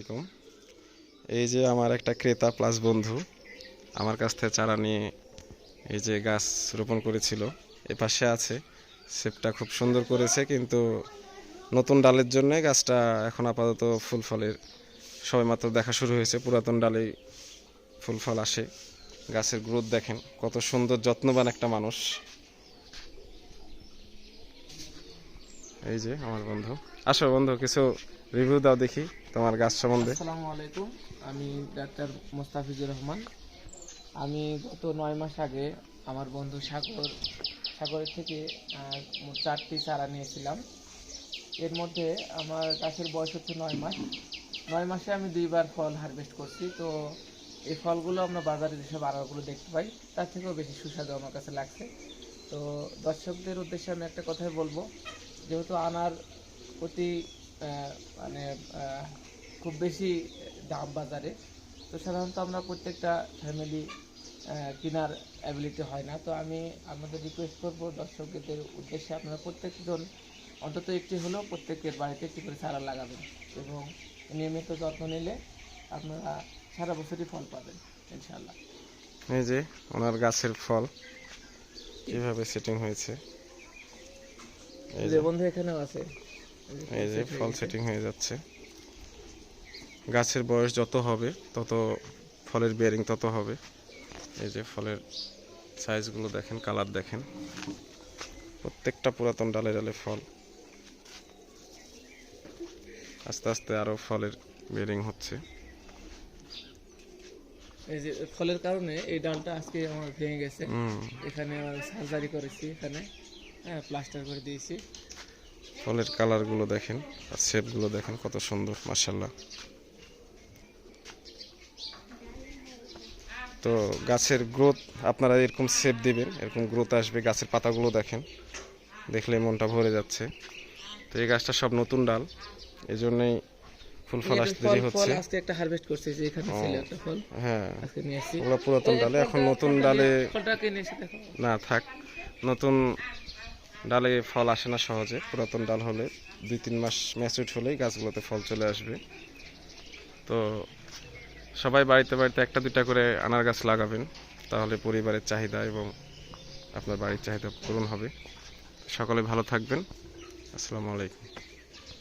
আলাইকুম। এই যে আমার একটা ক্রেতা প্লাস বন্ধু আমার কাছ থেকে চারা নিয়ে এই যে গাছ রোপণ করেছিল, এ পাশে আছে। সেপটা খুব সুন্দর করেছে, কিন্তু নতুন ডালের জন্য গাছটা এখন আপাতত ফুল ফলের সবেমাত্র দেখা শুরু হয়েছে। পুরাতন ডালেই ফুল ফল আসে। গাছের গ্রোথ দেখেন, কত সুন্দর যত্নবান একটা মানুষ। এই যে আমার বন্ধু। আসো বন্ধু, কিছু রিভিউ দাও দেখি তোমার গাছ সম্বন্ধে। আসসালামু আলাইকুম। আমি ডাক্তার মোস্তাফিজুর রহমান। আমি গত 9 মাস আগে আমার বন্ধু সাগরের থেকে মোট 4টি চারা নিয়েছিলাম। এর মধ্যে আমার গাছের বয়স হচ্ছে 9 মাস। 9 মাসে আমি 2বার ফল হারভেস্ট করছি। তো এই ফলগুলো আমরা বাজারে যেসব আনারগুলো দেখতে পাই তার থেকেও বেশি সুস্বাদু আমার কাছে লাগছে। তো দর্শকদের উদ্দেশ্যে আমি একটা কথাই বলবো, যেহেতু আনার প্রতি মানে খুব বেশি দাম বাজারে, তো সাধারণত আমরা প্রত্যেকটা ফ্যামিলি কেনার অ্যাবিলিটি হয় না। তো আমি আপনাদের রিকোয়েস্ট করবো দর্শকদের উদ্দেশ্যে, আপনারা প্রত্যেকজন অন্তত একটি হলেও প্রত্যেকের বাড়িতে একটি করে চারা লাগাবেন এবং নিয়মিত যত্ন নিলে আপনারা সারা বছরই ফল পাবেন ইনশাআল্লাহ। এই যে ওনার গাছের ফল কিভাবে সেটিং হয়েছে। এই যে যে বন্ধু এখানেও আছে, এই যে ফল সেটিং হয়ে যাচ্ছে। গাছের বয়স যত হবে তত ফলের বেয়ারিং তত হবে। এই যে ফলের সাইজগুলো দেখেন, কালার দেখেন, প্রত্যেকটা পুরাতন ডালে ডালে ফল। আস্তে আস্তে আরো ফলের বেয়ারিং হচ্ছে। এই যে ফলের কারণে এই ডালটা আজকে আমার ভেঙে গেছে। এখানে সার্জারি করেছি, এখানে প্লাস্টার করে দিয়েছি। ফলের কালারগুলো দেখেন আর শেপগুলো দেখেন, কত সুন্দর মাশাআল্লাহ। তো গাছের গ্রোথ আপনারা এরকম শেপ দিবেন, এরকম গ্রোথ আসবে। গাছের পাতাগুলো দেখেন, দেখলে মনটা ভরে যাচ্ছে। তো এই গাছটা সব নতুন ডাল, এই জন্যই ফুল ফল আসতে দেরি হচ্ছে। আজকে একটা হারভেস্ট করছি, যে এখানে ছিল একটা ফল, হ্যাঁ আজকে নিয়ে আসছি। ওগুলো পুরাতন ডালে, এখন নতুন ডালে ফলটাকে নিয়ে এসে দেখো না থাক। নতুন ডালে ফল আসে না সহজে। পুরাতন ডাল হলে 2-3 মাস ম্যাচুরড হলেই গাছগুলোতে ফল চলে আসবে। তো সবাই বাড়িতে বাড়িতে একটা দুটা করে আনার গাছ লাগাবেন, তাহলে পরিবারের চাহিদা এবং আপনার বাড়ির চাহিদা পূরণ হবে। সকলে ভালো থাকবেন। আসসালামু আলাইকুম।